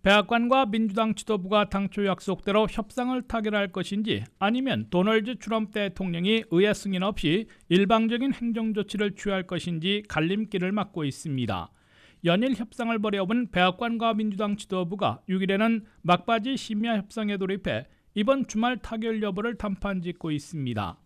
백악관과 민주당 지도부가 당초 약속대로 협상을 타결할 것인지 아니면 도널드 트럼프 대통령이 의회 승인 없이 일방적인 행정조치를 취할 것인지 갈림길을 맞고 있습니다. 연일 협상을 벌여온 백악관과 민주당 지도부가 6일에는 막바지 심야 협상에 돌입해 이번 주말 타결 여부를 단판짓고 있습니다.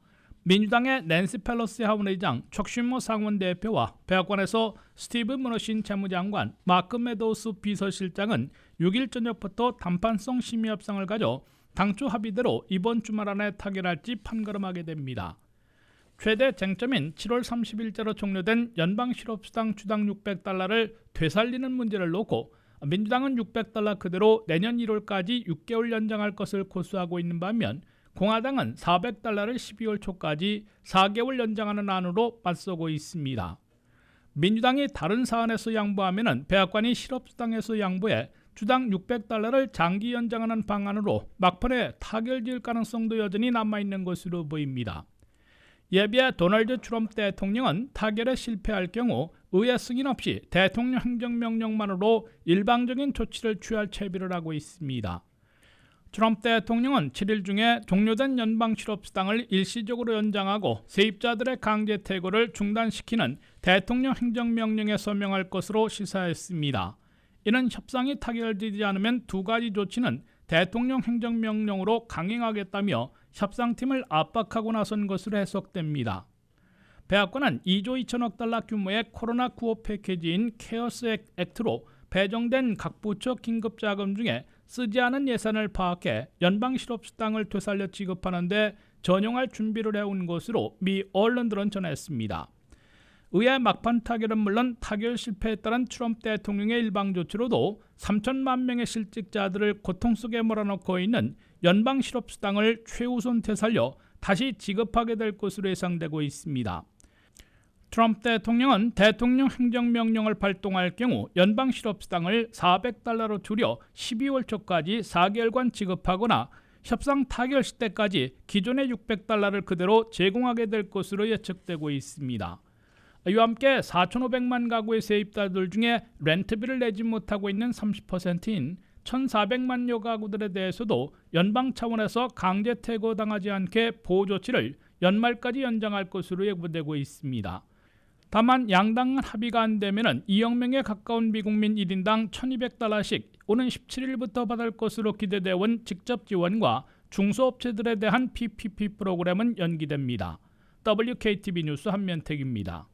민주당의 낸시 펠로시 하원의장, 척 슈머 상원대표와 백악관에서 스티브 무너신 재무장관, 마크 메도우스 비서실장은 6일 저녁부터 단판성 심의 협상을 가져 당초 합의대로 이번 주말 안에 타결할지 판가름하게 됩니다. 최대 쟁점인 7월 30일자로 종료된 연방 실업수당 주당 $600를 되살리는 문제를 놓고 민주당은 $600 그대로 내년 1월까지 6개월 연장할 것을 고수하고 있는 반면 공화당은 $400를 12월 초까지 4개월 연장하는 안으로 맞서고 있습니다. 민주당이 다른 사안에서 양보하면 백악관이 실업수당에서 양보해 주당 $600를 장기 연장하는 방안으로 막판에 타결될 가능성도 여전히 남아있는 것으로 보입니다. 예비해 도널드 트럼프 대통령은 타결에 실패할 경우 의회 승인 없이 대통령 행정명령만으로 일방적인 조치를 취할 채비를 하고 있습니다. 트럼프 대통령은 7일 중에 종료된 연방 실업수당을 일시적으로 연장하고 세입자들의 강제 퇴거를 중단시키는 대통령 행정명령에 서명할 것으로 시사했습니다. 이는 협상이 타결되지 않으면 두 가지 조치는 대통령 행정명령으로 강행하겠다며 협상팀을 압박하고 나선 것으로 해석됩니다. 백악관은 2조 2천억 달러 규모의 코로나 구호 패키지인 케어스 액트로 배정된 각 부처 긴급자금 중에 쓰지 않은 예산을 파악해 연방 실업수당을 되살려 지급하는 데 전용할 준비를 해온 것으로 미 언론들은 전했습니다. 의회 막판 타결은 물론 타결 실패에 따른 트럼프 대통령의 일방 조치로도 3천만 명의 실직자들을 고통 속에 몰아넣고 있는 연방 실업수당을 최우선 되살려 다시 지급하게 될 것으로 예상되고 있습니다. 트럼프 대통령은 대통령 행정명령을 발동할 경우 연방 실업수당을 $400로 줄여 12월 초까지 4개월간 지급하거나 협상 타결 시때까지 기존의 $600를 그대로 제공하게 될 것으로 예측되고 있습니다. 이와 함께 4,500만 가구의 세입자들 중에 렌트비를 내지 못하고 있는 30%인 1,400만여 가구들에 대해서도 연방 차원에서 강제 퇴거당하지 않게 보호 조치를 연말까지 연장할 것으로 예고되고 있습니다. 다만 양당 합의가 안 되면 2억 명에 가까운 미국민 1인당 $1,200씩 오는 17일부터 받을 것으로 기대되어 온 직접 지원과 중소업체들에 대한 PPP 프로그램은 연기됩니다. WKTV 뉴스 한면택입니다.